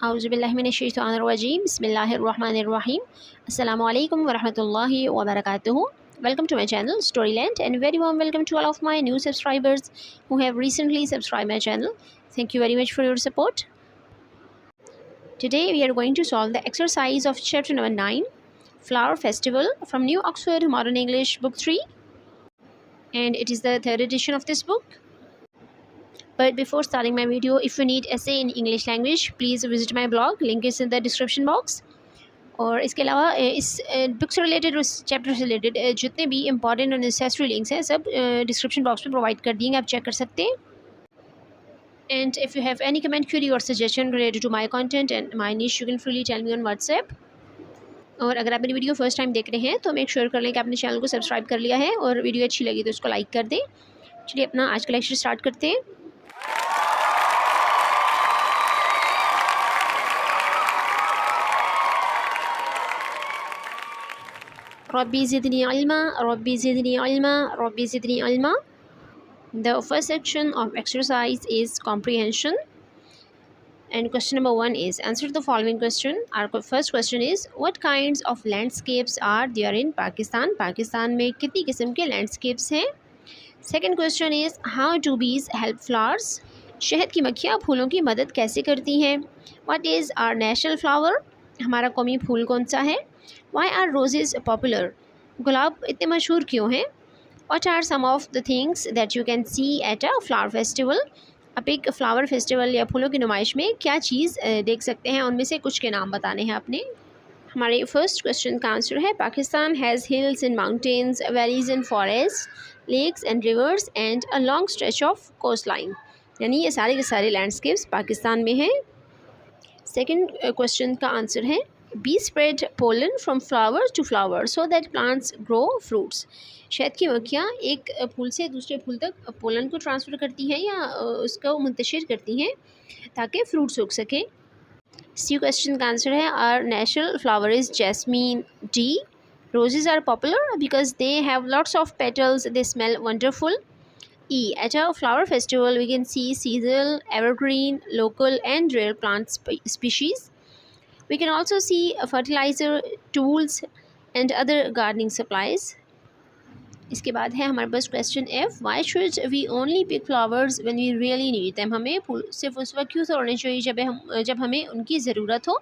औज़ुबिल्लाहिमिनश्शैतानिर्रजीम बिस्मिल्लाहिर्रहमानिर्रहीम अस्सलामु अलैकुम वरहमतुल्लाहि वबरकातुहू. Welcome to my channel Storyland and very warm welcome to all of my new subscribers who have recently subscribed my channel. Thank you very much for your support. Today we are going to solve the exercise of chapter number 9, Flower Festival, from New Oxford Modern English book 3, and it is the third edition of this book. But before starting my video, if you need essay in English language, please visit my blog. Link is in the description box. और इसके अलावा इस book से related उस chapter से related जितने भी important और नेसेसरी लिंक्स हैं सब डिस्क्रिप्शन बॉक्स में प्रोवाइड कर दिए, आप चेक कर सकते हैं. And if you have any comment, query और suggestion related to my content and my niche, you can freely tell me on WhatsApp. और अगर आप मेरी वीडियो फर्स्ट टाइम देख रहे हैं तो मेक श्योर कर लें कि आपने चैनल को सब्सक्राइब कर लिया है और वीडियो अच्छी लगी तो उसको लाइक कर दें. चलिए अपना आज का लेक्चर स्टार्ट करते हैं. रब्बी ज़िदनी इल्मा, रब्बी ज़िदनी इल्मा, रब्बी ज़िदनी इल्मा. The first section of exercise is comprehension. And question number 1 is, answer the following question. Our first question is, what kinds of landscapes are there in Pakistan? Pakistan में कितनी किस्म के landscapes हैं? Second question is, how do bees help flowers? शहद की मक्खियाँ फूलों की मदद कैसे करती हैं? What is our national flower? हमारा कौमी फूल कौन सा है? Why are roses popular? गुलाब इतने मशहूर क्यों हैं? What are some of the things that you can see at a flower festival? आप एक फ्लावर फेस्टिवल या फूलों की नुमाइश में क्या चीज़ देख सकते हैं, उनमें से कुछ के नाम बताने हैं आपने. हमारे फर्स्ट क्वेश्चन का आंसर है, Pakistan has hills and mountains, valleys and forest, lakes and rivers and a long stretch of coast line. यानी ये सारे के सारे लैंडस्केप्स पाकिस्तान में हैं. सेकेंड क्वेश्चन का आंसर है, B spread pollen from flower to flower so that plants grow fruits. शहद की मक्खियाँ एक फूल से दूसरे फूल तक पोलन को ट्रांसफ़र करती हैं या उसको मुंतशिर करती हैं ताकि फ्रूट्स उग सके. सी क्वेश्चन का आंसर है, our national flower is jasmine. D, roses are popular because they have lots of petals, they smell wonderful. E, at a flower festival we can see seasonal, evergreen, local and rare plant species. We can also see fertilizer, tools and other gardening supplies. इसके बाद है हमारे पास question F, why should we only pick flowers when we really need them? हमें फूल सिर्फ उस वक्त क्यों तोड़ने चाहिए जब हमें उनकी ज़रूरत हो.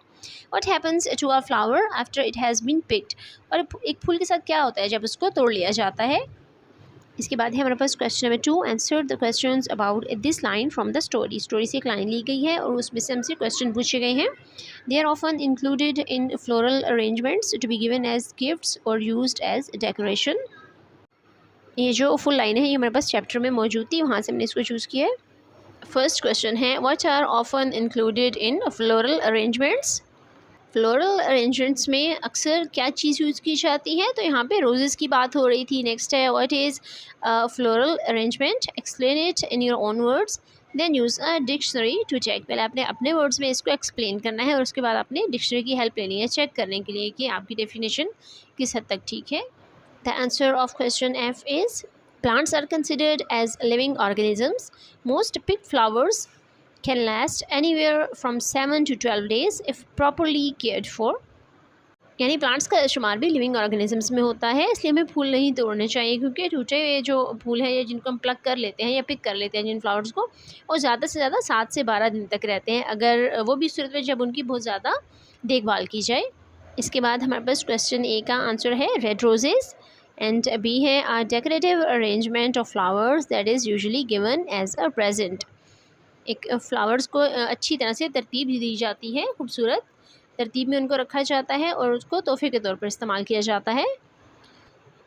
What happens to a flower after it has been picked? और एक फूल के साथ क्या होता है जब उसको तोड़ लिया जाता है. इसके बाद है हमारे पास question number 2, answer the questions about this line from the story. Story से एक लाइन ली गई है और उसमें से हमसे क्वेश्चन पूछे गए हैं. They are often included in floral arrangements to be given as gifts और यूज्ड एज डेकोरेशन. ये जो फुल लाइन है ये हमारे पास चैप्टर में मौजूद थी, वहाँ से हमने इसको चूज़ किया है. फर्स्ट क्वेश्चन है, what are often included in floral arrangements. Floral arrangements में अक्सर क्या चीज़ यूज़ की जाती है, तो यहाँ पे रोज़ेज़ की बात हो रही थी. नेक्स्ट है, what is floral arrangement, explain it in your own words, then use a dictionary to check. पहले आपने अपने वर्ड्स में इसको एक्सप्लेन करना है और उसके बाद आपने डिक्शनरी की हेल्प लेनी है चेक करने के लिए कि आपकी डेफिनेशन किस हद तक ठीक है. The answer of question F is, plants are considered as living organisms. Most picked flowers can last anywhere from 7 to 12 days if properly cared for. यानी प्लांट्स का शुमार भी लिविंग ऑर्गेनिजम्स में होता है, इसलिए हमें फूल नहीं तोड़ने चाहिए क्योंकि टूटे हुए जो फूल हैं या जिनको हम प्लक कर लेते हैं या पिक कर लेते हैं जिन फ्लावर्स को, वो ज़्यादा से ज़्यादा 7 से 12 दिन तक रहते हैं, अगर वो भी सूरत में जब उनकी बहुत ज़्यादा देखभाल की जाए. इसके बाद हमारे पास क्वेश्चन ए का आंसर है, रेड रोजेज़, एंड बी है, a decorative arrangement of flowers that is usually given as a present. एक फ्लावर्स को अच्छी तरह से तरतीब दी जाती है, खूबसूरत तरतीब में उनको रखा जाता है और उसको तोहफे के तौर पर इस्तेमाल किया जाता है.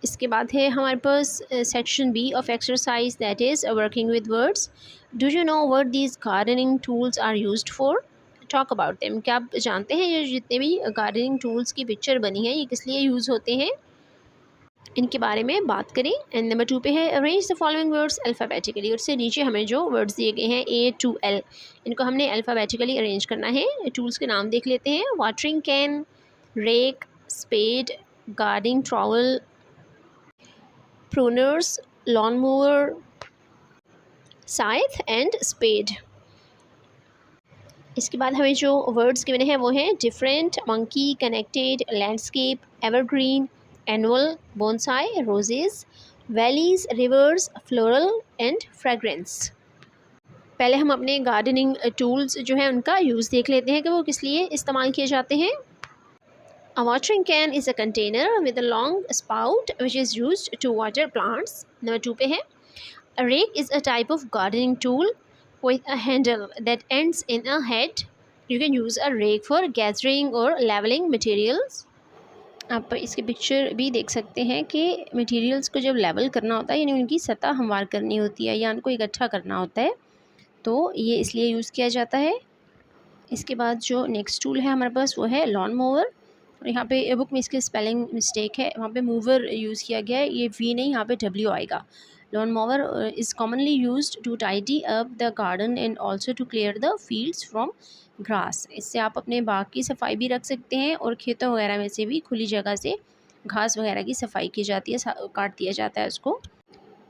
इसके बाद है हमारे पास section B of exercise that is working with words. Do you know what these gardening tools are used for, talk about them. क्या आप जानते हैं ये जितने भी गार्डनिंग टूल्स की पिक्चर बनी है ये किस लिए यूज़ होते हैं, इनके बारे में बात करें. एंड नंबर 2 पे है, arrange the following words alphabetically. और उससे नीचे हमें जो वर्ड्स दिए गए हैं A to L, इनको हमने अल्फ़ाबेटिकली अरेंज करना है. टूल्स के नाम देख लेते हैं, watering can, rake, spade, gardening trowel, pruners, lawn mower, scythe and spade. इसके बाद हमें जो वर्ड्स गिवन हैं वो हैं different, monkey, connected, landscape, evergreen, annual, bonsai, roses, valleys, rivers, floral and fragrance. पहले हम अपने गार्डनिंग टूल्स जो हैं उनका यूज़ देख लेते हैं कि वो किस लिए इस्तेमाल किए जाते हैं। A watering can is a container with a long spout which is used to water plants. Number 2 पे है A rake is a type of gardening tool with a handle that ends in a head. You can use a rake for gathering or leveling materials. आप इसकी picture भी देख सकते हैं कि materials को जब लेवल करना होता है यानी उनकी सतह हमवार करनी होती है या उनको इकट्ठा करना होता है तो ये इसलिए यूज़ किया जाता है। इसके बाद जो नेक्स्ट टूल है हमारे पास वो है लॉन मोवर। और यहाँ पे बुक में इसके स्पेलिंग मिस्टेक है, वहाँ पे मूवर यूज़ किया गया है, ये वी नहीं, यहाँ पे डब्ल्यू आएगा। Lawn mower is commonly used to tidy up the garden and also to clear the fields from grass. इससे आप अपने बाग की सफाई भी रख सकते हैं और खेतों वगैरह में से भी खुली जगह से घास वगैरह की सफाई की जाती है, काट दिया जाता है उसको।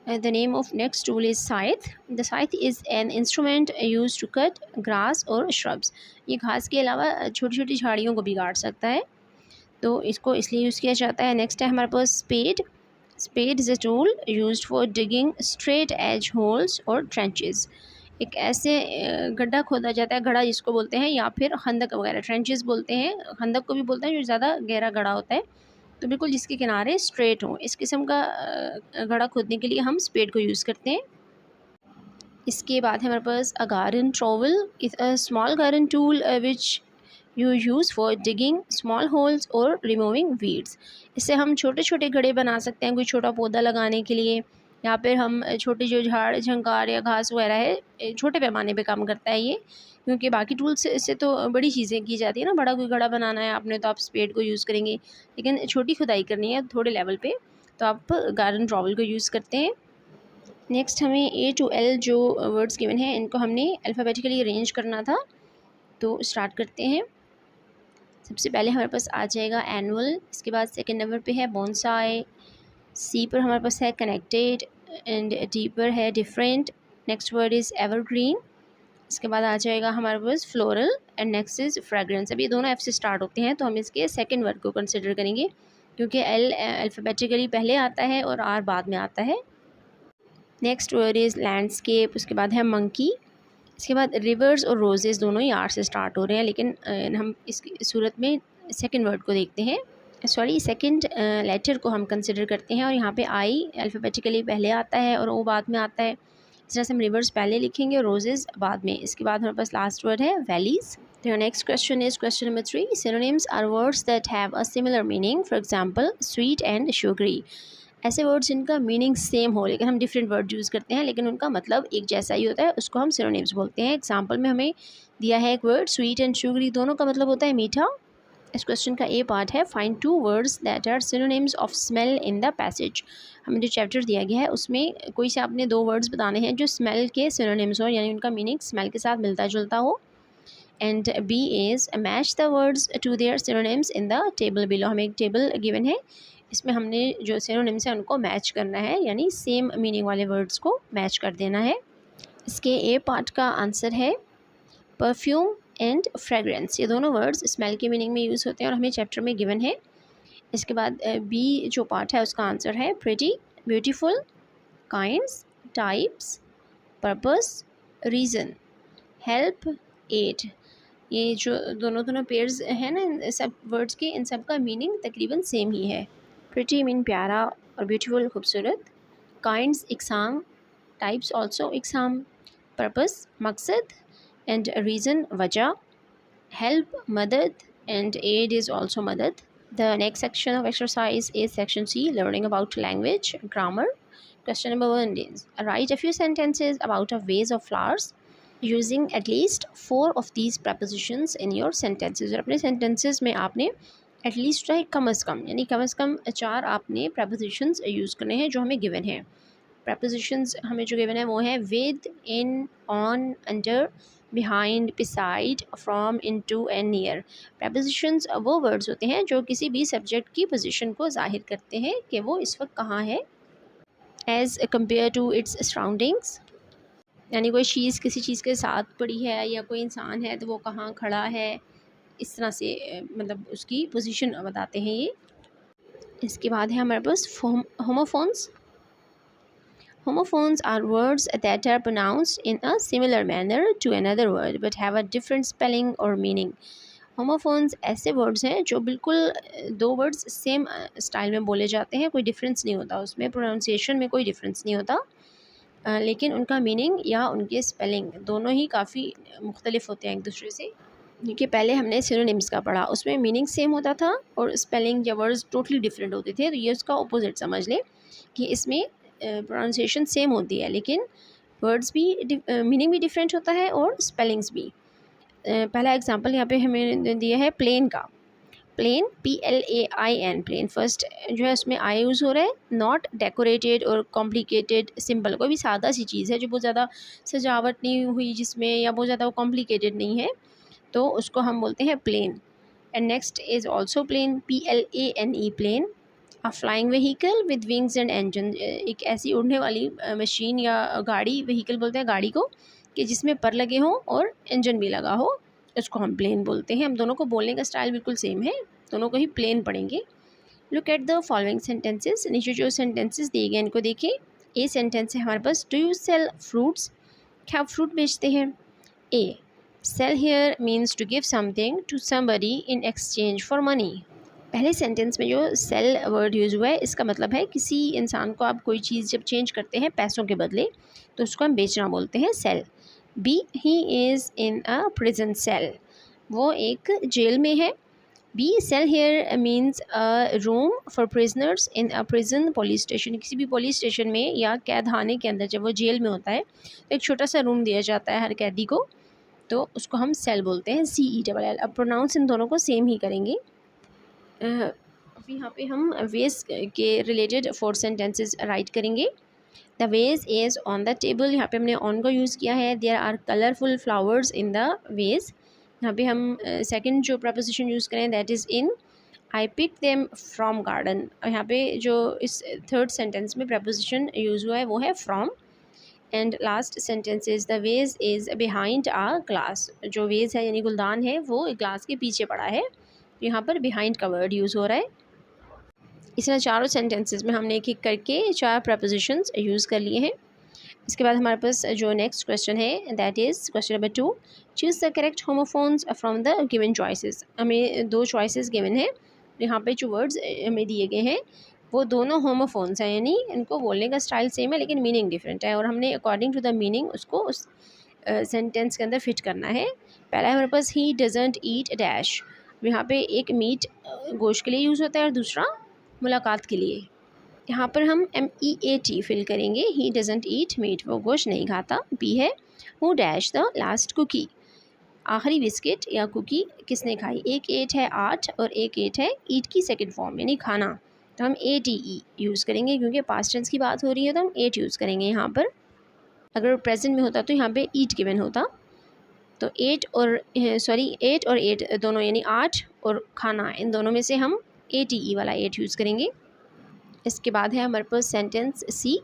The name of next tool is scythe. The scythe is an instrument used to cut grass or shrubs. ये घास के अलावा छोटी छोटी झाड़ियों को भी काट सकता है तो इसको इसलिए यूज़ किया जाता है। नेक्स्ट है हमारे पास spade. Spade is a tool used for digging straight edge holes और ट्रेंचेस। एक ऐसे गड्ढा खोदा जाता है, गड्ढा जिसको बोलते हैं, या फिर खंदक वगैरह, ट्रेंचेस बोलते हैं, खंदक को भी बोलते हैं जो ज़्यादा गहरा गड्ढा होता है, तो बिल्कुल जिसके किनारे स्ट्रेट हों, इस किस्म का गड्ढा खोदने के लिए हम स्पेड को यूज़ करते हैं। इसके बाद हमारे पास a garden trowel is a small garden tool which you use for digging small holes और रिमूविंग वीड्स। इससे हम छोटे छोटे गड्ढे बना सकते हैं कोई छोटा पौधा लगाने के लिए, या फिर हम छोटे जो झाड़ झंकार या घास वगैरह है छोटे पैमाने पे काम करता है ये, क्योंकि बाकी टूल्स से तो बड़ी चीज़ें की जाती है ना, बड़ा कोई गड्ढा बनाना है आपने तो आप स्पेड को यूज़ करेंगे, लेकिन छोटी खुदाई करनी है थोड़े लेवल पे तो आप गार्डन ट्रॉवल को यूज़ करते हैं। नेक्स्ट हमें A to L जो वर्ड्स गिवन हैं इनको हमने अल्फ़ाबेटिकली अरेंज करना था, तो स्टार्ट करते हैं। सबसे पहले हमारे पास आ जाएगा एनुअल, इसके बाद सेकंड नंबर पे है बोनसाई, सी पर हमारे पास है कनेक्टेड एंड डी पर है different, next word is evergreen. इसके बाद आ जाएगा हमारे पास floral and next is fragrance. अब ये दोनों एफ से स्टार्ट होते हैं तो हम इसके सेकंड वर्ड को कंसिडर करेंगे क्योंकि एल अल्फ़ाबेटिकली पहले आता है और आर बाद में आता है। नेक्स्ट वर्ड इज़ लैंडस्केप, उसके बाद है मंकी, इसके बाद रिवर्स और रोजेज़ दोनों ही आर से स्टार्ट हो रहे हैं, लेकिन हम इस सूरत में सेकंड वर्ड को देखते हैं, सॉरी सेकंड लेटर को हम कंसिडर करते हैं। और यहाँ पे आई अल्फ़ाबेटिकली पहले आता है और ओ बाद में आता है, इस तरह से हम रिवर्स पहले लिखेंगे और रोजेज़ बाद में। इसके बाद हमारे पास लास्ट वर्ड है वैलीज़। तो next question is question number 3, synonyms are words that have a similar meaning, for example sweet and sugary. ऐसे वर्ड्स जिनका मीनिंग सेम हो लेकिन हम डिफरेंट वर्ड यूज़ करते हैं लेकिन उनका मतलब एक जैसा ही होता है, उसको हम सिनोनिम्स बोलते हैं। एग्जांपल में हमें दिया है एक वर्ड स्वीट एंड शुगरी, दोनों का मतलब होता है मीठा। इस क्वेश्चन का ए पार्ट है find 2 words that are synonyms of smell in the passage. हमें जो चैप्टर दिया गया है उसमें कोई से आपने 2 वर्ड्स बताने हैं जो स्मेल के सिनोनिम्स हो, यानी उनका मीनिंग स्मेल के साथ मिलता जुलता हो। And B is match the words to their synonyms in the table below. हमें एक टेबल गिवन है, इसमें हमने जो सिनोनिम्स हैं उनको मैच करना है, यानी सेम मीनिंग वाले वर्ड्स को मैच कर देना है। इसके ए पार्ट का आंसर है परफ्यूम एंड फ्रेगरेंस। ये दोनों वर्ड्स स्मेल के मीनिंग में यूज़ होते हैं और हमें चैप्टर में गिवन है। इसके बाद बी जो पार्ट है उसका आंसर है pretty, beautiful, kinds, types, purpose, reason, help, aid. ये जो दोनों पेयर्स हैं ना इन सब वर्ड्स के, इन सब का मीनिंग तकरीबन सेम ही है। प्रिटी मीन प्यारा और ब्यूटीफुल खूबसूरत, काइंड्स इकसाम, टाइप्स ऑल्सो इकसाम, पर्पस मकसद एंड रीज़न वजह, हेल्प मदद एंड एड इज़ ऑल्सो मदद। The next section of exercise is section C, learning about language, grammar. Question number 1 is write a few sentences about a vase of flowers using at least 4 of these prepositions in your sentences। और अपने sentences में आपने at least चाहे कम अज़ कम, यानी कम अज़ कम 4 आपने prepositions use करने हैं जो हमें given है। prepositions हमें जो given है वो है with, in, on, under, behind, beside, from, into and near। prepositions वो words होते हैं जो किसी भी subject की position को ज़ाहिर करते हैं कि वो इस वक्त कहाँ है as compared to its surroundings। यानी कोई चीज़ किसी चीज़ के साथ पड़ी है या कोई इंसान है तो वो कहाँ खड़ा है, इस तरह से मतलब उसकी पोजीशन बताते हैं ये। इसके बाद है हमारे पास homophones. Homophones are words that are pronounced in a similar manner to another word but have a different spelling or meaning. Homophones ऐसे वर्ड्स हैं जो बिल्कुल दो वर्ड्स सेम स्टाइल में बोले जाते हैं, कोई डिफरेंस नहीं होता उसमें, प्रोनाउंसिएशन में कोई डिफरेंस नहीं होता, लेकिन उनका मीनिंग या उनके स्पेलिंग दोनों ही काफ़ी मुख्तलिफ होते हैं एक दूसरे से। क्योंकि पहले हमने सिनोनिम्स का पढ़ा, उसमें मीनिंग सेम होता था और स्पेलिंग या वर्ड्स टोटली डिफरेंट होते थे, तो ये उसका अपोजिट समझ लें कि इसमें प्रोनाउंसिएशन सेम होती है लेकिन वर्ड्स भी मीनिंग भी डिफरेंट होता है और स्पेलिंग्स भी। पहला एग्जांपल यहाँ पे हमें दिया है प्लेन का। प्लेन PLAIN, प्लेन फर्स्ट जो है उसमें आई यूज़ हो रहा है, नॉट डेकोरेटेड और कॉम्प्लिकेटेड, सिंपल, कोई भी सादा सी चीज़ है जो बहुत ज़्यादा सजावट नहीं हुई जिसमें, या बहुत ज़्यादा वो कॉम्प्लिकेटेड नहीं है, तो उसको हम बोलते हैं plane. And next is also plane, PLANE, plane, a flying vehicle with wings and engine, एक ऐसी उड़ने वाली मशीन या गाड़ी, व्हीकल बोलते हैं गाड़ी को, कि जिसमें पर लगे हों और इंजन भी लगा हो, उसको हम प्लेन बोलते हैं। हम दोनों को बोलने का स्टाइल बिल्कुल सेम है, दोनों को ही प्लेन पढ़ेंगे। Look at the following sentences, नीचे जो सेंटेंसेस दिए गए इनको देखिए। ए सेंटेंस है हमारे पास, डू यू सेल फ्रूट्स, क्या आप फ्रूट बेचते हैं? A, sell here means to give something to somebody in exchange for money. पहले सेंटेंस में जो सेल वर्ड यूज़ हुआ है इसका मतलब है किसी इंसान को आप कोई चीज़ जब चेंज करते हैं पैसों के बदले तो उसको हम बेचना बोलते हैं, sell. B, he is in a prison cell, वो एक जेल में है। B, cell here means a room for prisoners in a prison, police station, किसी भी पुलिस स्टेशन में या कैद खाने के अंदर जब वो जेल में होता है तो एक छोटा सा रूम दिया जाता है हर कैदी को, तो उसको हम सेल बोलते हैं, CELL। अब प्रोनाउंस इन दोनों को सेम ही करेंगे। अब यहाँ पे हम वेज के रिलेटेड 4 सेंटेंसेस राइट करेंगे। The vase is on the table, यहाँ पे हमने ऑन का यूज़ किया है। There are colourful flowers in the vase, यहाँ पे हम सेकंड जो प्रपोजिशन यूज़ करें that is in. I pick them from garden, यहाँ पे जो इस थर्ड सेंटेंस में प्रपोजिशन यूज़ हुआ है वो है from. And last sentence is the vase is behind a glass, जो वेज है यानी गुलदान है वो ग्लास के पीछे पड़ा है, यहाँ पर बिहाइंड का वर्ड यूज़ हो रहा है। इस तरह चारों सेंटेंसेस में हमने एक एक करके 4 प्रपोजिशंस यूज़ कर लिए हैं। इसके बाद हमारे पास जो नेक्स्ट क्वेश्चन है that is question number 2, choose the correct homophones from the given choices. हमें 2 चॉइसेस गिवन है, यहाँ पे जो वर्ड्स हमें दिए गए हैं वो दोनों होमोफोन्स हैं, यानी इनको बोलने का स्टाइल सेम है लेकिन मीनिंग डिफरेंट है, और हमने अकॉर्डिंग टू द मीनिंग उसको उस सेंटेंस के अंदर फिट करना है। पहला हमारे पास ही डजंट ईट डैश, यहाँ पे एक मीट गोश्त के लिए यूज़ होता है और दूसरा मुलाकात के लिए। यहाँ पर हम MEAT फिल करेंगे, ही डजंट ईट मीट, वो गोश्त नहीं खाता। बी है who dash the last cookie, आखिरी बिस्किट या कुकी किसने खाई। एक 8 है 8 और एक 8 है ईट की सेकंड फॉर्म यानी खाना, तो हम ATE यूज़ करेंगे, क्योंकि पास्ट टेंस की बात हो रही है तो हम 8 यूज़ करेंगे यहाँ पर। अगर प्रेजेंट में होता तो यहाँ पे ईट गिवन होता, तो 8 और 8 दोनों यानी 8 और खाना, इन दोनों में से हम ATE वाला 8 यूज़ करेंगे। इसके बाद है हमारे पास sentence C,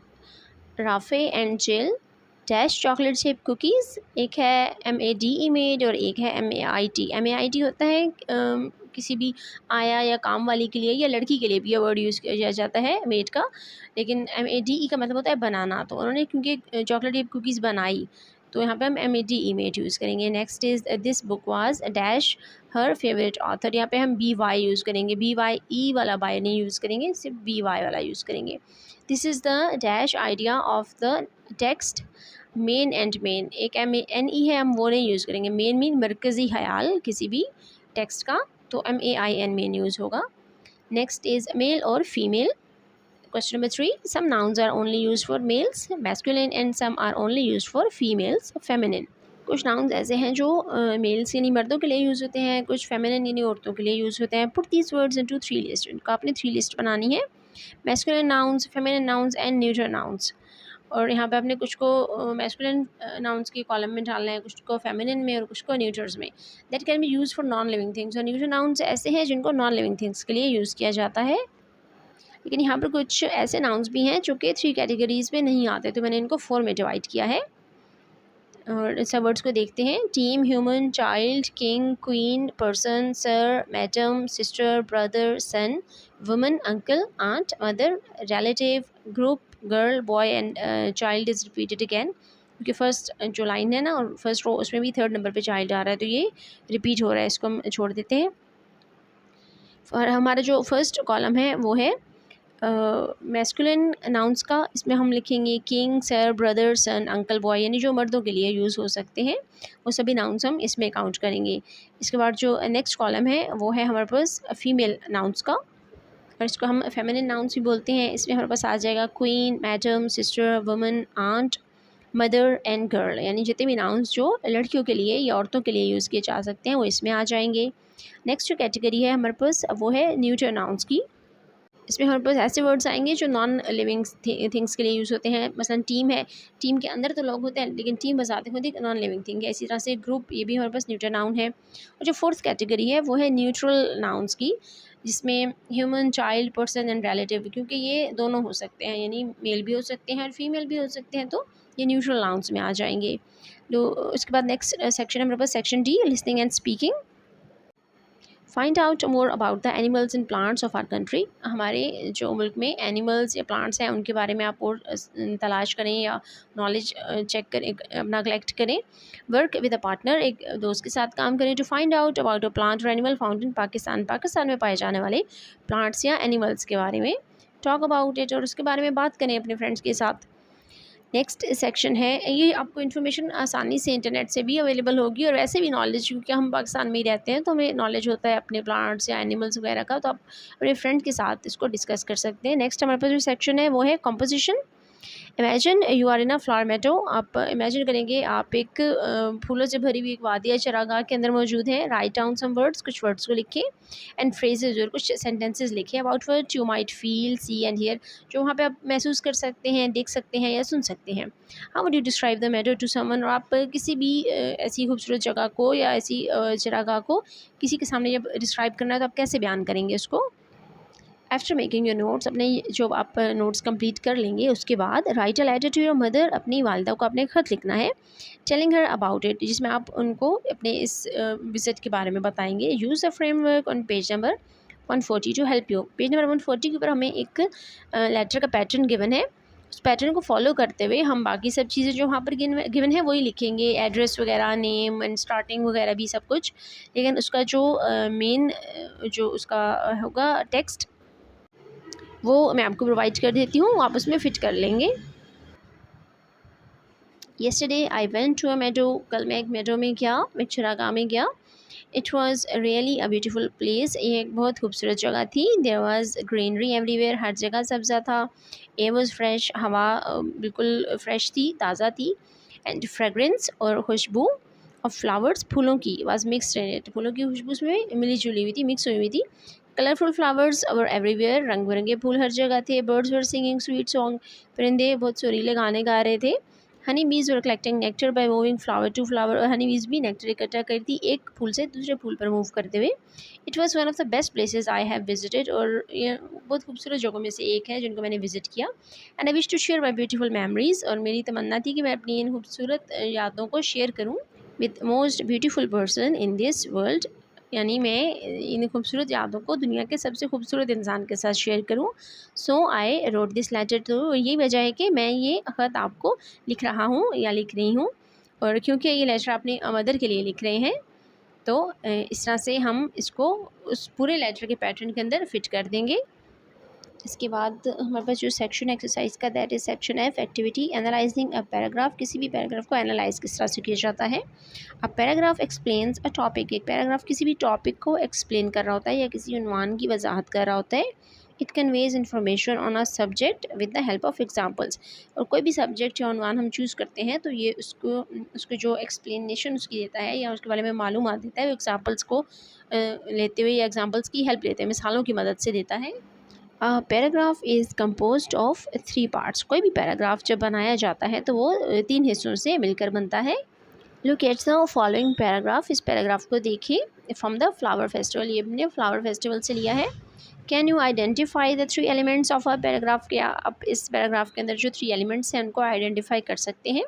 Rafe and Jill dash chocolate shape cookies, एक है MADE मेड और एक है MAIT। MAIT होता है किसी भी आया या काम वाली के लिए या लड़की के लिए भी यह वर्ड यूज़ किया जाता है मेड का, लेकिन MADE का मतलब होता है बनाना, तो उन्होंने क्योंकि चॉकलेट शेप कुकीज़ बनाई तो यहाँ पे हम MADE मेड यूज़ करेंगे। Next is this book was dash her favourite author, यहाँ पे हम BY यूज़ करेंगे, BYE वाला बाय नहीं यूज़ करेंगे, सिर्फ BY वाला यूज़ करेंगे। This is the dash idea of the text main and main, एक MANE है हम वो नहीं यूज़ करेंगे, मेन मीन मरकज़ी ख्याल किसी भी टेक्स्ट का, तो MAIN मेन यूज़ होगा। नेक्स्ट इज़ मेल और female. Question number 3, some nouns are only used for males, masculine, and some are only used for females, feminine. कुछ नाउन्स ऐसे हैं जो मेल्स यानी मर्दों के लिए यूज़ होते हैं, कुछ फेमिनिन यानी औरतों के लिए यूज़ होते हैं। Put these words into 3 list, इनका आपने 3 लिस्ट बनानी है, masculine nouns, feminine nouns and neutral nouns. और यहाँ पे आपने कुछ को मैस्कुलिन नाउन्स के कॉलम में डालना है, कुछ को फेमिनिन में और कुछ को न्यूट्रल्स में। That can be use for non living things, और न्यूट्रल नाउन्स ऐसे हैं जिनको नॉन लिविंग थिंग्स के लिए यूज़ किया जाता है। लेकिन यहाँ पर कुछ ऐसे नाउन्स भी हैं जो कि 3 कैटेगरीज़ में नहीं आते, तो मैंने इनको 4 में डिवाइड किया है। और सब वर्ड्स को देखते हैं। Team, human, child, king, queen, person, sir, madam, sister, brother, son, woman, uncle, aunt, mother, relative, group, girl, boy and child is repeated again, क्योंकि फर्स्ट जो लाइन है ना और फर्स्ट रो उसमें भी थर्ड नंबर पे चाइल्ड आ रहा है, तो ये रिपीट हो रहा है, इसको हम छोड़ देते हैं। और हमारा जो फर्स्ट कॉलम है वो है मैस्कुलिन नाउन्स का। इसमें हम लिखेंगे किंग, सर, ब्रदर, सन, अंकल, बॉय, यानी जो मर्दों के लिए यूज़ हो सकते हैं वो सभी नाउन्स हम इसमें काउंट करेंगे। इसके बाद जो नेक्स्ट कॉलम है वो है हमारे पास फीमेल नाउन्स का, और इसको हम फेमिनिन नाउन्स भी बोलते हैं। इसमें हमारे पास आ जाएगा queen, madam, sister, woman, aunt, mother and girl, यानी जितने भी नाउन्स जो लड़कियों के लिए या औरतों के लिए यूज़ किए जा सकते हैं वो इसमें आ जाएंगे। नेक्स्ट जो कैटेगरी है हमारे पास वो है न्यूटर नाउन्स की। इसमें हमारे पास ऐसे वर्ड्स आएंगे जो नॉन लिविंग थिंग्स के लिए यूज़ होते हैं। मसलन टीम है, टीम के अंदर तो लोग होते हैं लेकिन टीम बजाते खुद एक नॉन लिविंग थिंग है। इसी तरह से ग्रुप, ये भी हमारे पास न्यूटर नाउन है। और जो फोर्थ कैटेगरी है वो है न्यूट्रल नाउन्स की, जिसमें human, child, person and relative, क्योंकि ये दोनों हो सकते हैं, यानी मेल भी हो सकते हैं और फीमेल भी हो सकते हैं, तो ये न्यूट्रल नाउन्स में आ जाएंगे। तो इसके बाद नेक्स्ट सेक्शन है हमारे पास section D, listening and speaking. Find out more about the animals and plants of our country. हमारे जो मुल्क में एनिमल्स या प्लांट्स हैं उनके बारे में आप और तलाश करें या नॉलेज चेक करें, अपना कलेक्ट करें। वर्क विद अ पार्टनर, एक दोस्त के साथ काम करें। To find out about a plant और animal found in Pakistan, Pakistan में पाए जाने वाले प्लांट्स या एनिमल्स के बारे में टॉक अबाउट इट, और उसके बारे में बात करें अपने फ्रेंड्स के साथ। नेक्स्ट सेक्शन है, ये आपको इन्फॉर्मेशन आसानी से इंटरनेट से भी अवेलेबल होगी और वैसे भी नॉलेज, क्योंकि हम पाकिस्तान में ही रहते हैं तो हमें नॉलेज होता है अपने प्लांट्स या एनिमल्स वगैरह का, तो आप अपने फ्रेंड के साथ इसको डिस्कस कर सकते हैं। नेक्स्ट हमारे पास जो सेक्शन है वो है composition. Imagine you are in a flower meadow, आप इमेजिन करेंगे आप एक फूलों से भरी हुई एक वादिया चरागाह के अंदर मौजूद हैं। राइट डाउन सम वर्ड्स, कुछ वर्ड्स को लिखें, एंड फ्रेजेज और कुछ सेंटेंसेस लिखें about word you might feel, see and hear, जो वहाँ पे आप महसूस कर सकते हैं, देख सकते हैं या सुन सकते हैं। How would you describe the meadow to someone, और आप किसी भी ऐसी खूबसूरत जगह को या ऐसी चरागाह को किसी के सामने जब डिस्क्राइब करना है तो आप कैसे बयान करेंगे उसको। आफ्टर मेकिंग योर नोट्स, अपने जो आप नोट्स कंप्लीट कर लेंगे उसके बाद write a letter to your mother, अपनी वालदा को अपने ख़त लिखना है। टेलिंग हर अबाउट इट, जिसमें आप उनको अपने इस विज़िट के बारे में बताएंगे। Use a framework on page number 140 to help you. Page number 140 के ऊपर हमें एक लेटर का पैटर्न गिवन है, उस पैटर्न को फॉलो करते हुए हम बाकी सब चीज़ें जो वहाँ पर गिवन है वही लिखेंगे, एड्रेस वगैरह, नेम एंड स्टार्टिंग वगैरह भी सब कुछ, लेकिन उसका जो मेन जो उसका होगा टेक्स्ट वो मैं आपको प्रोवाइड कर देती हूँ, आप उसमें फ़िट कर लेंगे। Yesterday I went to a meadow, कल मैं एक मेडो में गया, मैं चरागाह में गया। It was really a beautiful place, ये एक बहुत खूबसूरत जगह थी। देयर वॉज़ ग्रीनरी एवरीवेयर, हर जगह सब्ज़ा था। एयर वॉज़ फ्रेश, हवा बिल्कुल फ्रेश थी, ताज़ा थी। एंड फ्रेगरेंस, और खुशबू ऑफ फ्लावर्स, फूलों की, वॉज मिक्सड इन इट, फूलों की खुशबू उसमें मिली जुली हुई थी, मिक्स हुई हुई थी। कलरफुल फ्लावर्स वर एवरीवेयर, रंग बिरंगे फूल हर जगह थे। Birds were singing sweet song, परिंदे बहुत सुरीले गाने गा रहे थे। Honey bees were collecting nectar by moving flower to flower, और हनी बीज भी नेक्टर इकट्ठा करती एक फूल से दूसरे फूल पर मूव करते हुए। It was one of the best places I have visited, और ये बहुत खूबसूरत जगहों में से एक है जिनको मैंने विजिट किया। And I wish to share my beautiful memories, और मेरी तमन्ना थी कि मैं अपनी इन खूबसूरत यादों को शेयर करूँ with most beautiful person in this world, यानी मैं इन खूबसूरत यादों को दुनिया के सबसे खूबसूरत इंसान के साथ शेयर करूं। सो आई रोड दिस लेटर, तो यही वजह है कि मैं ये ख़त आपको लिख रहा हूँ या लिख रही हूँ, और क्योंकि ये लेटर अपने मदर के लिए लिख रहे हैं तो इस तरह से हम इसको उस पूरे लेटर के पैटर्न के अंदर फिट कर देंगे। इसके बाद हमारे पास जो सेक्शन एक्सरसाइज का, that is section F, activity analysing a paragraph. किसी भी पैराग्राफ को एनालाइज किस तरह से किया जाता है। A paragraph explains a topic, एक पैराग्राफ किसी भी टॉपिक को एक्सप्लेन कर रहा होता है या किसी उन्वान की वजाहत कर रहा होता है। It conveys information on a subject with the help of examples, और कोई भी सब्जेक्ट या उन्वान हम चूज़ करते हैं तो ये उसको जो एक्सप्लेनेशन उसकी देता है या उसके बारे में मालूमात देता है वो एग्जाम्पल्स को लेते हुए या एग्जाम्पल्स की हेल्प लेते हुए, मिसालों की मदद से देता है। Paragraph is composed of 3 parts, कोई भी पैराग्राफ जब बनाया जाता है तो वो 3 हिस्सों से मिलकर बनता है। Look at the following paragraph, इस पैराग्राफ को देखिए। फ्रॉम द फ्लावर फेस्टिवल, ये हमने फ्लावर फेस्टिवल से लिया है। Can you identify the 3 elements of a paragraph, क्या आप इस पैराग्राफ के अंदर जो 3 एलिमेंट्स हैं उनको आइडेंटिफाई कर सकते हैं।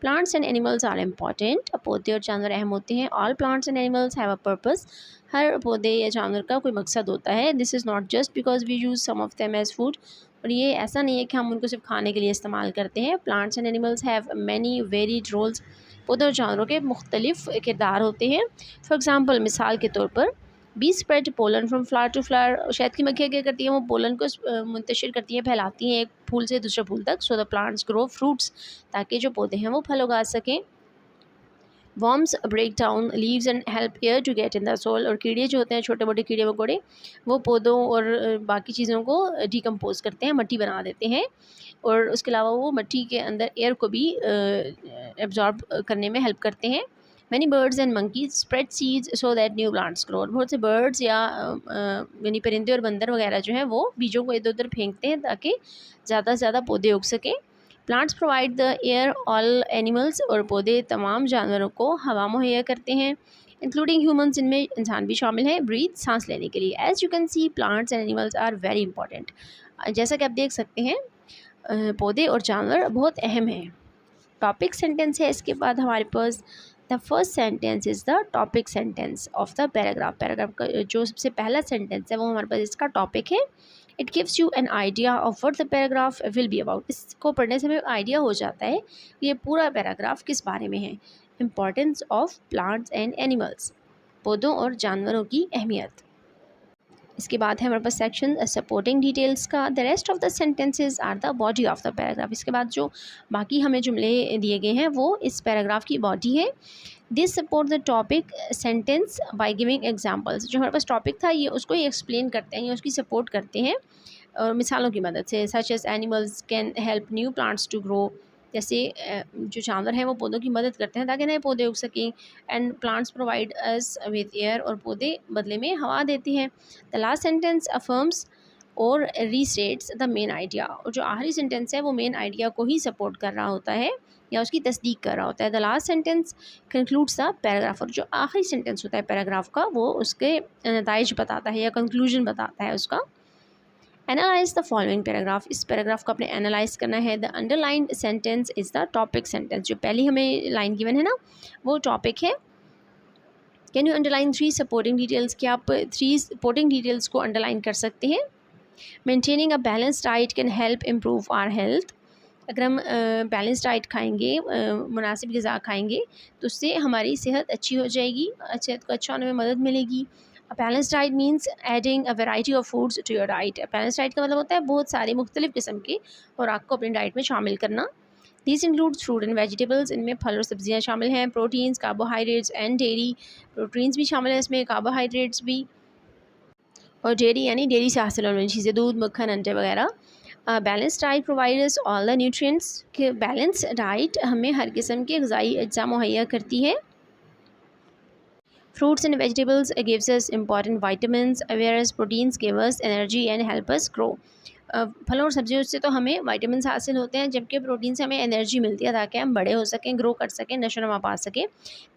Plants and animals are important, पौधे और जानवर अहम होते हैं। All plants and animals have a purpose, हर पौधे या जानवर का कोई मकसद होता है। This is not just because we use some of them as food, और ये ऐसा नहीं है कि हम उनको सिर्फ खाने के लिए इस्तेमाल करते हैं। Plants and animals have many varied roles, पौधे और जानवरों के मुख्तलिफ किरदार होते हैं। फॉर एग्ज़ाम्पल, मिसाल के तौर पर, bees spread pollen from flower to flower, शहद की मक्खियाँ क्या करती हैं, वो पोलन को मुंतशिर करती हैं, फैलाती हैं एक फूल से दूसरे फूल तक। So the plants grow fruits, ताकि जो पौधे हैं वो फल उगा सकें। Worms break down leaves and help air to get in the soil, और कीड़े जो होते हैं, छोटे मोटे कीड़े मकोड़े, वो पौधों और बाकी चीज़ों को डिकम्पोज करते हैं, मट्टी बना देते हैं, और उसके अलावा वो मट्टी के अंदर एयर को भी एब्जॉर्ब करने में हेल्प करते हैं। Many birds and monkeys spread seeds so that new plants grow, बहुत से बर्ड्स या यानी परिंदे और बंदर वगैरह जो हैं वो बीजों को इधर उधर फेंकते हैं ताकि ज़्यादा से ज़्यादा पौधे उग सकें। Plants provide the air all animals, और पौधे तमाम जानवरों को हवा मुहैया करते हैं, इंक्लूडिंग ह्यूमंस, इनमें इंसान भी शामिल है, ब्रीथ सांस लेने के लिए। As you can see plants and animals are very important, जैसा कि आप देख सकते हैं पौधे और जानवर बहुत अहम हैं। टॉपिक सेंटेंस है इसके बाद हमारे पास। The first sentence is the topic sentence of the paragraph, paragraph का जो सबसे पहला सेंटेंस है वो हमारे पास इसका टॉपिक है। It gives you an idea of what the paragraph will be about, इसको पढ़ने से हमें आइडिया हो जाता है कि ये पूरा पैराग्राफ किस बारे में है। Importance of plants and animals, पौधों और जानवरों की अहमियत। इसके बाद है हमारे पास सेक्शन सपोर्टिंग डिटेल्स का। The rest of the sentences are the body of the paragraph, इसके बाद जो बाकी हमें जुमले दिए गए हैं वो इस पैराग्राफ की बॉडी है। This support the topic sentence by giving examples, जो हमारे पास टॉपिक था ये उसको ही एक्सप्लेन करते हैं या उसकी सपोर्ट करते हैं और मिसालों की मदद से। Such as animals can help new plants to grow, जैसे जो जानवर हैं वो पौधों की मदद करते हैं ताकि नए पौधे उग सकें। And plants provide us with air, और पौधे बदले में हवा देते हैं। द लास्ट सेंटेंस अफर्म्स और रीस्टेट्स द मेन आइडिया, और जो आखिरी सेंटेंस है वो मेन आइडिया को ही सपोर्ट कर रहा होता है या उसकी तस्दीक कर रहा होता है। The last sentence concludes the paragraph, और जो आखिरी सेंटेंस होता है पैराग्राफ का वो उसके नताइज बताता है या कंक्लूजन बताता है उसका। एनालाइज द फॉलोइंग पैराग्राफ, इस पैराग्राफ को अपने एनालाइज करना है। The underlined sentence is the topic sentence, जो पहली हमें लाइन गिवन है ना वो टॉपिक है। Can you underline 3 supporting details, क्या आप 3 सपोर्टिंग डिटेल्स को अंडरलाइन कर सकते हैं। Maintaining a balance diet can help improve our health, अगर हम बैलेंस डाइट खाएंगे, मुनासिब ग़िज़ा खाएंगे तो उससे हमारी सेहत अच्छी हो जाएगी, सेहत को अच्छा होने में मदद मिलेगी। A balance diet means adding a variety of foods to your diet, balance diet का मतलब होता है बहुत सारे मुख्तलिफ़ किस्म के खुराक को अपनी डाइट में शामिल करना। This includes fruit and vegetables, इनमें फल और सब्जियाँ शामिल हैं। Proteins, carbohydrates and dairy, proteins भी शामिल हैं इसमें, कार्बोहाइड्रेट्स भी, और डेयरी यानी डेयरी से हासिल होने वाली चीज़ें, दूध, मक्खन, अंडे वगैरह। Balance diet provides all the nutrients, कि बैलेंस डाइट हमें हर किस्म के ग़िज़ाई अज्जा मुहैया करती है। Fruits and vegetables gives us important vitamins, whereas proteins give us energy and help us grow. फलों और सब्जियों से तो हमें विटामिन हासिल होते हैं, जबकि प्रोटीन से हमें एनर्जी मिलती है ताकि हम बड़े हो सकें, ग्रो कर सकें, नशोनुमा पा सकें।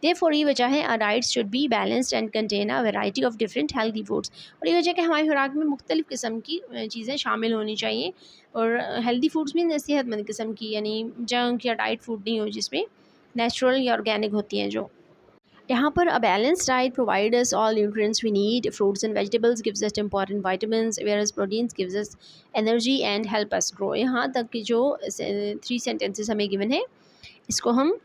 देयरफॉर ये वजह है our diet should be balanced and contain a variety of different healthy foods, और ये वजह कि हमारी खुराक में मुख्तलिफ़ किस्म की चीज़ें शामिल होनी चाहिए। और हेल्दी फूड्स भी सेहतमंद किस्म की, यानी जंक या डाइट फूड नहीं हो जिसमें नेचुरल या ऑर्गेनिक होती हैं जो। यहाँ पर a balance diet provide us all nutrients we need, fruits and vegetables gives us important vitamins, whereas proteins gives us energy and help us grow. यहाँ तक की जो 3 सेंटेंसेस हमें गिवन है इसको हम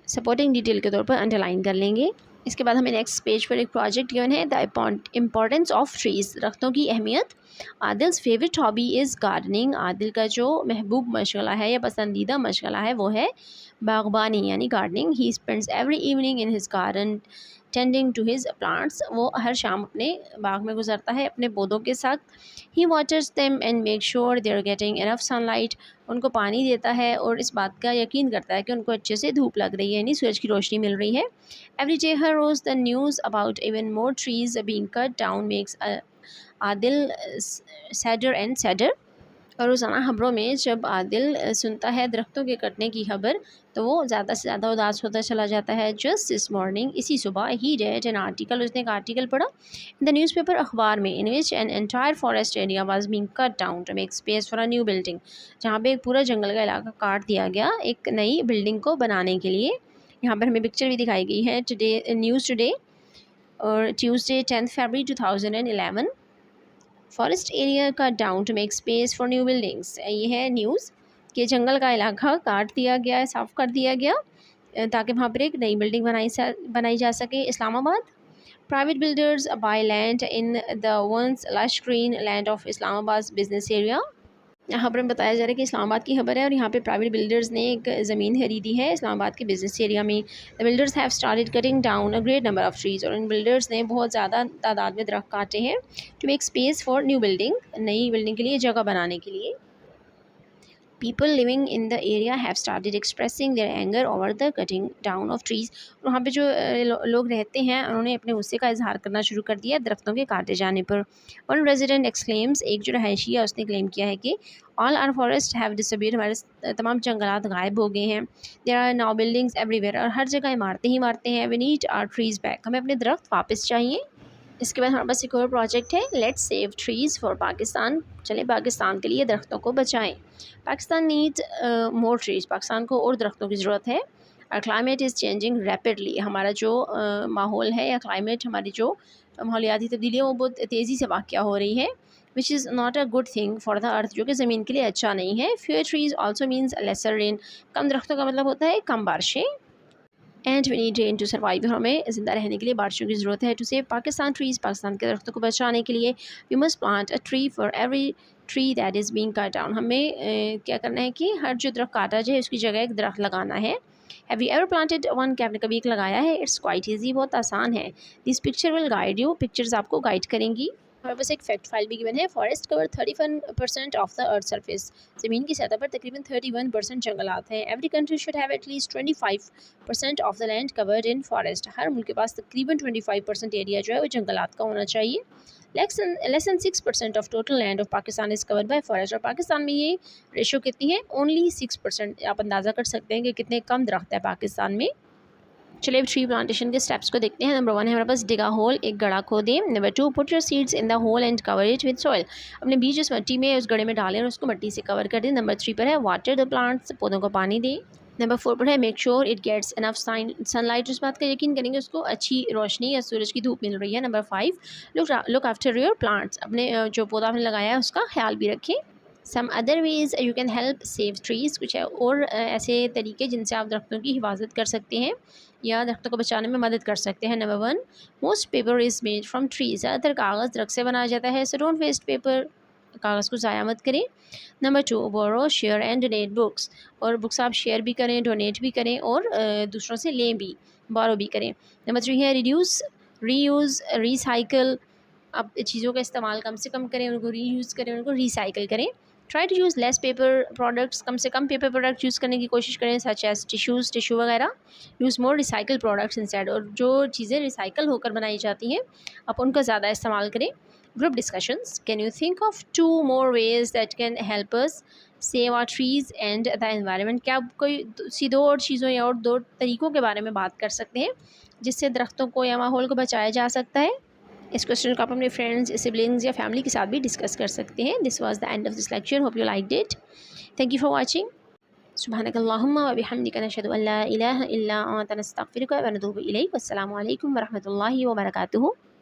सपोर्टिंग डिटेल के तौर पर अंडरलाइन कर लेंगे। इसके बाद हमें नेक्स्ट पेज पर एक प्रोजेक्ट गिवन है, द इम्पॉर्टेंस ऑफ ट्रीज़, दरख्तों की अहमियत। Adil's favourite hobby is gardening, Adil का जो महबूब मशगला है या पसंदीदा मशगला है वो है बागबानी यानी gardening. He spends every evening in his garden tending to his plants, वो हर शाम अपने बाग में गुजरता है अपने पौधों के साथ। He waters them and make sure they are getting enough sunlight, उनको पानी देता है और इस बात का यकीन करता है कि उनको अच्छे से धूप लग रही है यानी सूरज की रोशनी मिल रही है। एवरी डे हर रोज़ the news about even more trees being cut down makes Adil sadder and sadder, और रोज़ाना खबरों में जब आदिल सुनता है दरख्तों के कटने की खबर तो वो ज़्यादा से ज़्यादा उदास होता चला जाता है। जस्ट दिस मॉर्निंग, इसी सुबह, ही रेड एन आर्टिकल, उसने एक आर्टिकल पढ़ा इन द न्यूज़पेपर, अखबार में, in which an entire forest area was being cut down to make space for a new building, जहाँ पे एक पूरा जंगल का इलाका काट दिया गया एक नई बिल्डिंग को बनाने के लिए। यहाँ पर हमें पिक्चर भी दिखाई गई है टुडे न्यूज़ टुडे और ट्यूसडे 10 फरवरी 2011। फॉरेस्ट एरिया का down to make space for new buildings, ये है न्यूज़ कि जंगल का इलाका काट दिया गया है, साफ़ कर दिया गया ताकि वहाँ पर एक नई बिल्डिंग बनाई जा सके। Islamabad, private builders by land in the ones lush green land of Islamabad business area. यहाँ पर हमें बताया जा रहा है कि इस्लामाबाद की खबर है और यहाँ पे प्राइवेट बिल्डर्स ने एक ज़मीन खरीदी है इस्लामाबाद के बिजनेस एरिया में। The builders have started cutting down a great number of trees, और इन बिल्डर्स ने बहुत ज़्यादा तादाद में दरख्त काटे हैं to make space for new building, नई बिल्डिंग के लिए जगह बनाने के लिए। People living in the area have started expressing their anger over the cutting down of trees, वहाँ पे जो लोग रहते हैं उन्होंने अपने गुस्से का इजहार करना शुरू कर दिया दरख्तों के काटे जाने पर। वन रेजिडेंट एक्सक्लेम्स, एक जो रहायशी है उसने क्लेम किया है कि all our forest have disappeared, हमारे तमाम जंगलात गायब हो गए हैं। There are now buildings everywhere, और हर जगह इमारतें ही इमारतें हैं। We need our trees back, हमें अपने दरख्त वापस चाहिए। इसके बाद हमारे पास एक और प्रोजेक्ट है, let's save trees for Pakistan, चलें पाकिस्तान के लिए दरख्तों को बचाएं। Pakistan needs more trees, Pakistan को और दरख्तों की ज़रूरत है। और क्लाइमेट इज़ चेंजिंग रैपिडली, हमारा जो माहौल है या क्लाइमेट, हमारी जो माहौलियाती तब्दीली है वो बहुत तेज़ी से वाक़या हो रही है। Which is not a good thing for the earth, जो कि ज़मीन के लिए अच्छा नहीं है। Fewer trees also means lesser rain, कम दरख्तों का मतलब होता है कम बारिशें। And we need rain to survive, हमें ज़िंदा रहने के लिए बारिशों की ज़रूरत है। To save Pakistan trees, Pakistan के दरख्तों को बचाने के लिए we must plant a tree for every tree that is being cut down, हमें क्या करना है कि हर जो दरख्त काटा जाए उसकी जगह एक दरख्त लगाना है। Have you ever planted one, क्या आपने कभी एक लगाया है? इट्स क्वाइट ईजी, बहुत आसान है। This picture will guide you, pictures आपको गाइड करेंगी। हमारे पास एक फैक्ट फाइल भी गिवन है, forest cover 31% of the earth surface, ज़मीन की सतह पर तकरीबन 31% जंगलात हैं। Every country should have at least 25% of the land covered in forest, हर मुल्क के पास तकरीबन 25% एरिया जो है वो जंगलात का होना चाहिए। Less than 6% of total land of Pakistan is covered by forest, और पाकिस्तान में ये रेशो कितनी है? ओनली 6%। आप अंदाज़ा कर सकते हैं कि कितने कम दरख्त है पाकिस्तान में। चलिए अब ट्री प्लांटेशन के स्टेप्स को देखते हैं। नंबर 1 है हमारे पास डिग अ होल, एक गड़ा खोदें। Number 2, put your seeds in the hole and cover it with soil, अपने बीज उस मिट्टी में उस गड़े में डालें और उसको मिट्टी से कवर कर दें। नंबर 3 पर है वाटर द प्लांट्स, पौधों को पानी दें। नंबर 4 पर है make sure it gets enough sunlight, उस बात का यकीन करेंगे उसको अच्छी रोशनी या सूरज की धूप मिल रही है। Number 5, look after your plants, अपने जो पौधा आपने लगाया है उसका ख्याल भी रखें। Some other ways you can help save trees, कुछ है और ऐसे तरीके जिनसे आप दरख्तों की हिफाजत कर सकते हैं या दरख्तों को बचाने में मदद कर सकते हैं। Number 1, most paper is made from trees, ज़्यादातर कागज़ दरख्त से बनाया जाता है। सो डोंट वेस्ट पेपर, कागज़ को ज़ाया मत करें। Number 2, borrow share and donate books, और बुक्स आप शेयर भी करें, डोनेट भी करें और दूसरों से लें भी, बोरो भी करें। नंबर 3 है रिड्यूस रीयूज़ रिसाइकल, आप चीज़ों का इस्तेमाल कम से कम करें, उनको रीयूज़ करें, उनको रिसाइकिल करें। Try to use less paper products, कम से कम पेपर प्रोडक्ट यूज़ करने की कोशिश करें, सच एज टिश्यू वगैरह। Use more recycle products instead, और जो चीज़ें रिसाइकल होकर बनाई जाती हैं आप उनका ज़्यादा इस्तेमाल करें। Group discussions, can you think of 2 more ways that can help us save our trees and the environment, क्या आप कोई सी 2 और चीज़ों या और 2 तरीक़ों के बारे में बात कर सकते हैं जिससे दरख्तों को या माहौल को बचाया जा सकता है? इस क्वेश्चन को आप अपने फ्रेंड्स, सिबलिंग्स या फैमिली के साथ भी डिस्कस कर सकते हैं। This was the end of this lecture, hope you liked it. Thank you for watching. सुब्हानकल्लाहुम्मा व बिहम्दिका नशहदु अल्ला इलाहा इल्ला अंता नस्तगफिरुका व नतूबु इलैक। अस्सलामु अलैकुम व रहमतुल्लाहि व बरकातुहू।